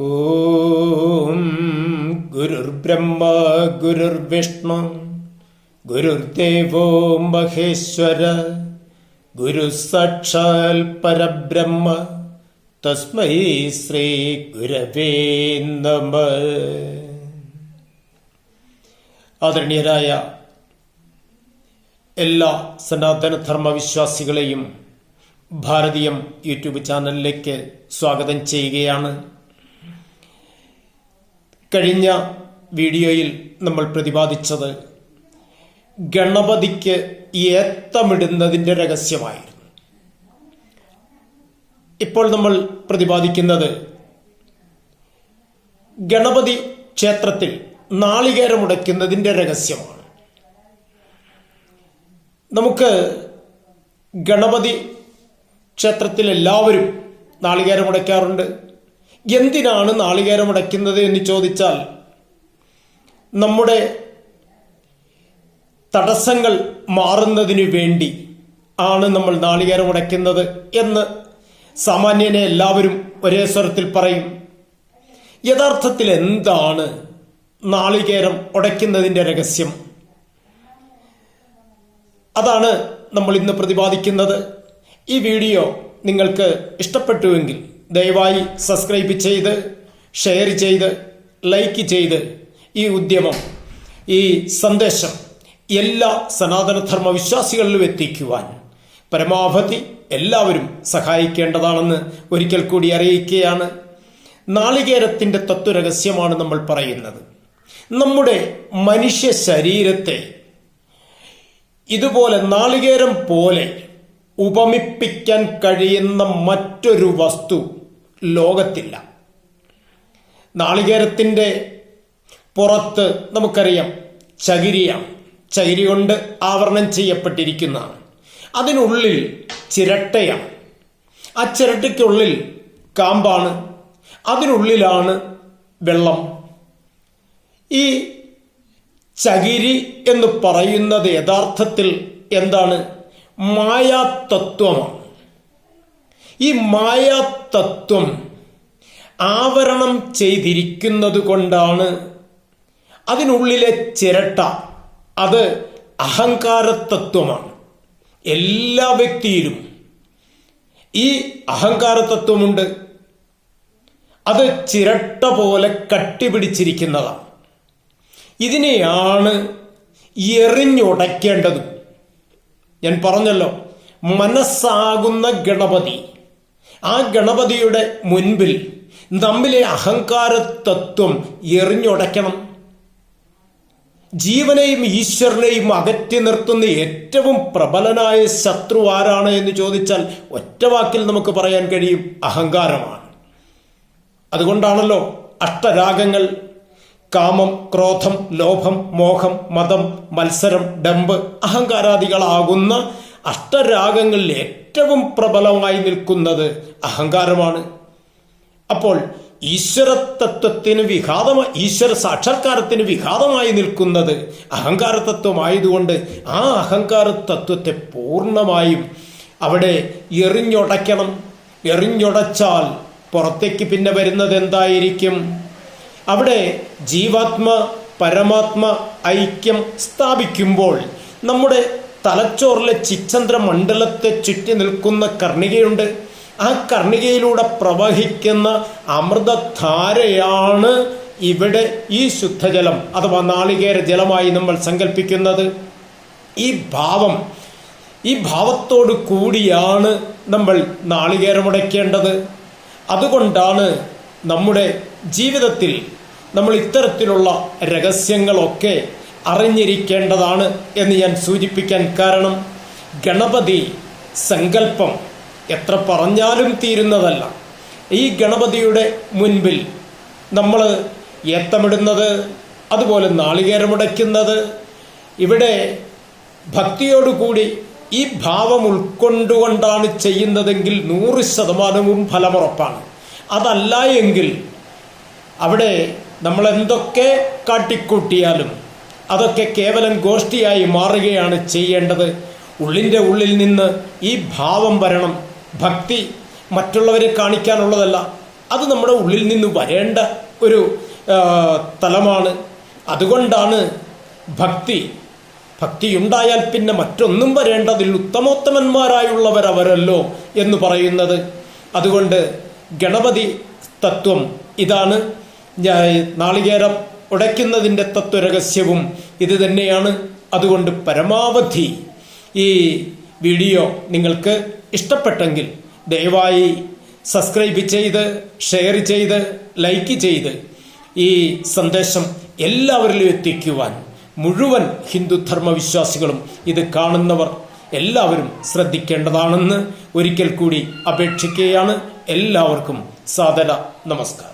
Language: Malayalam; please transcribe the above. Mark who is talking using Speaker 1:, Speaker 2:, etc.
Speaker 1: ഓം ഗുരുർബ്രഹ്മ ഗുരുർവിഷ്ണു ഗുരുർദേവോ മഹേശ്വര ഗുരു സാക്ഷാൽ പരബ്രഹ്മ തസ്മൈ ശ്രീ ഗുരവേ നമഃ. ആദരണീയരായ എല്ലാ സനാതനധർമ്മ വിശ്വാസികളെയും ഭാരതീയം യൂട്യൂബ് ചാനലിലേക്ക് സ്വാഗതം ചെയ്യുകയാണ്. കഴിഞ്ഞ വീഡിയോയിൽ നമ്മൾ പ്രതിപാദിച്ചത് ഗണപതിക്ക് ഏത്തമിടുന്നതിൻ്റെ രഹസ്യമായിരുന്നു. ഇപ്പോൾ നമ്മൾ പ്രതിപാദിക്കുന്നത് ഗണപതി ക്ഷേത്രത്തിൽ നാളികേരമുടയ്ക്കുന്നതിൻ്റെ രഹസ്യമാണ്. നമുക്ക് ഗണപതി ക്ഷേത്രത്തിൽ എല്ലാവരും നാളികേരമുടയ്ക്കാറുണ്ട്. എന്തിനാണ് നാളികേരമുടയ്ക്കുന്നത് എന്ന് ചോദിച്ചാൽ, നമ്മുടെ തടസ്സങ്ങൾ മാറുന്നതിന് വേണ്ടി ആണ് നമ്മൾ നാളികേരമുടയ്ക്കുന്നത് എന്ന് സാമാന്യനെ എല്ലാവരും ഒരേ സ്വരത്തിൽ പറയും. യഥാർത്ഥത്തിൽ എന്താണ് നാളികേരം ഉടയ്ക്കുന്നതിൻ്റെ രഹസ്യം? അതാണ് നമ്മൾ ഇന്ന് പ്രതിപാദിക്കുന്നത്. ഈ വീഡിയോ നിങ്ങൾക്ക് ഇഷ്ടപ്പെട്ടുവെങ്കിൽ ദയവായി സബ്സ്ക്രൈബ് ചെയ്ത്, ഷെയർ ചെയ്ത്, ലൈക്ക് ചെയ്ത് ഈ ഉദ്യമം, ഈ സന്ദേശം എല്ലാ സനാതനധർമ്മ വിശ്വാസികളിലും എത്തിക്കുവാൻ പരമാവധി എല്ലാവരും സഹായിക്കേണ്ടതാണെന്ന് ഒരിക്കൽ കൂടി അറിയിക്കുകയാണ്. നാളികേരത്തിൻ്റെ തത്വരഹസ്യമാണ് നമ്മൾ പറയുന്നത്. നമ്മുടെ മനുഷ്യ ശരീരത്തെ ഇതുപോലെ നാളികേരം പോലെ ഉപമിപ്പിക്കാൻ കഴിയുന്ന മറ്റൊരു വസ്തു ലോകത്തില്ല. നാളികേരത്തിൻ്റെ പുറത്ത് നമുക്കറിയാം ചകിരിയാണ്, ചകിരി കൊണ്ട് ആവരണം ചെയ്യപ്പെട്ടിരിക്കുന്നതാണ്. അതിനുള്ളിൽ ചിരട്ടയാണ്, ആ ചിരട്ടയ്ക്കുള്ളിൽ കാമ്പാണ്, അതിനുള്ളിലാണ് വെള്ളം. ഈ ചകിരി എന്ന് പറയുന്നത് യഥാർത്ഥത്തിൽ എന്താണ്? മായാതത്വമാണ്. ഈ മായാതത്വം ആവരണം ചെയ്തിരിക്കുന്നത് കൊണ്ടാണ് അതിനുള്ളിലെ ചിരട്ട, അത് അഹങ്കാരതത്വമാണ്. എല്ലാ വ്യക്തിയിലും ഈ അഹങ്കാരതത്വമുണ്ട്. അത് ചിരട്ട പോലെ കട്ടിപിടിച്ചിരിക്കുന്നതാണ്. ഇതിനെയാണ് എറിഞ്ഞുടയ്ക്കേണ്ടത്. ഞാൻ പറഞ്ഞല്ലോ, മനസ്സാകുന്ന ഗണപതി, ആ ഗണപതിയുടെ മുൻപിൽ നമ്മിലെ അഹങ്കാര തത്വം എറിഞ്ഞുടയ്ക്കണം. ജീവനെയും ഈശ്വരനെയും അകറ്റി നിർത്തുന്ന ഏറ്റവും പ്രബലനായ ശത്രു ആരാണ് എന്ന് ചോദിച്ചാൽ ഒറ്റ വാക്കിൽ നമുക്ക് പറയാൻ കഴിയും, അഹങ്കാരമാണ്. അതുകൊണ്ടാണല്ലോ അഷ്ടരാഗങ്ങൾ, കാമം, ക്രോധം, ലോഭം, മോഹം, മതം, മത്സരം, ഡംബ്, അഹങ്കാരാദികളാകുന്ന അഷ്ടരാഗങ്ങളിൽ ഏറ്റവും പ്രബലമായി നിൽക്കുന്നത് അഹങ്കാരമാണ്. അപ്പോൾ ഈശ്വര തത്വത്തിന് വിഘാതമായി, ഈശ്വര സാക്ഷാത്കാരത്തിന് വിഘാതമായി നിൽക്കുന്നത് അഹങ്കാര തത്വമായതുകൊണ്ട് ആ അഹങ്കാര തത്വത്തെ പൂർണ്ണമായും അവിടെ എറിഞ്ഞുടയ്ക്കണം. എറിഞ്ഞുടച്ചാൽ പുറത്തേക്ക് പിന്നെ വരുന്നത് എന്തായിരിക്കും? അവിടെ ജീവാത്മ പരമാത്മ ഐക്യം സ്ഥാപിക്കുമ്പോൾ നമ്മുടെ തലച്ചോറിലെ ചിച്ചന്ദ്ര മണ്ഡലത്തെ ചുറ്റി നിൽക്കുന്ന കർണികയുണ്ട്. ആ കർണികയിലൂടെ പ്രവഹിക്കുന്ന അമൃതധാരയാണ് ഇവിടെ ഈ ശുദ്ധജലം അഥവാ നാളികേര ജലമായി നമ്മൾ സങ്കല്പിക്കുന്നത്. ഈ ഭാവത്തോടു കൂടിയാണ് നമ്മൾ നാളികേരമുടയ്ക്കേണ്ടത്. അതുകൊണ്ടാണ് നമ്മുടെ ജീവിതത്തിൽ നമ്മൾ ഇത്തരത്തിലുള്ള രഹസ്യങ്ങളൊക്കെ അറിഞ്ഞിരിക്കേണ്ടതാണ് എന്ന് ഞാൻ സൂചിപ്പിക്കാൻ കാരണം, ഗണപതി സങ്കല്പം എത്ര പറഞ്ഞാലും തീരുന്നതല്ല. ഈ ഗണപതിയുടെ മുൻപിൽ നമ്മൾ ഏത്തമിടുന്നത്, അതുപോലെ നാളികേരമുടയ്ക്കുന്നത്, ഇവിടെ ഭക്തിയോടുകൂടി ഈ ഭാവം ഉൾക്കൊണ്ടുകൊണ്ടാണ് ചെയ്യുന്നതെങ്കിൽ 100% ഫലമുറപ്പാണ്. അതല്ല എങ്കിൽ അവിടെ നമ്മൾ എന്തൊക്കെ കാട്ടിക്കൂട്ടിയാലും അതൊക്കെ കേവലം ഗോഷ്ഠിയായി മാറുകയാണ് ചെയ്യേണ്ടത്. ഉള്ളിൻ്റെ ഉള്ളിൽ നിന്ന് ഈ ഭാവം വരണം. ഭക്തി മറ്റുള്ളവരെ കാണിക്കാനുള്ളതല്ല, അത് നമ്മുടെ ഉള്ളിൽ നിന്ന് വരേണ്ട ഒരു തലമാണ്. അതുകൊണ്ടാണ് ഭക്തിയുണ്ടായാൽ പിന്നെ മറ്റൊന്നും വരേണ്ടതിൽ ഉത്തമോത്തമന്മാരായുള്ളവരവരല്ലോ എന്ന് പറയുന്നത്. അതുകൊണ്ട് ഗണപതി തത്വം ഇതാണ്. നാളികേരം ഉടയ്ക്കുന്നതിൻ്റെ തത്വരഹസ്യവും ഇത് തന്നെയാണ്. അതുകൊണ്ട് പരമാവധി ഈ വീഡിയോ നിങ്ങൾക്ക് ഇഷ്ടപ്പെട്ടെങ്കിൽ ദയവായി സബ്സ്ക്രൈബ് ചെയ്ത്, ഷെയർ ചെയ്ത്, ലൈക്ക് ചെയ്ത് ഈ സന്ദേശം എല്ലാവരിലും എത്തിക്കുവാൻ മുഴുവൻ ഹിന്ദുധർമ്മ വിശ്വാസികളും, ഇത് കാണുന്നവർ എല്ലാവരും ശ്രദ്ധിക്കേണ്ടതാണെന്ന് ഒരിക്കൽ കൂടി അപേക്ഷിക്കുകയാണ്. എല്ലാവർക്കും സാദര നമസ്കാരം.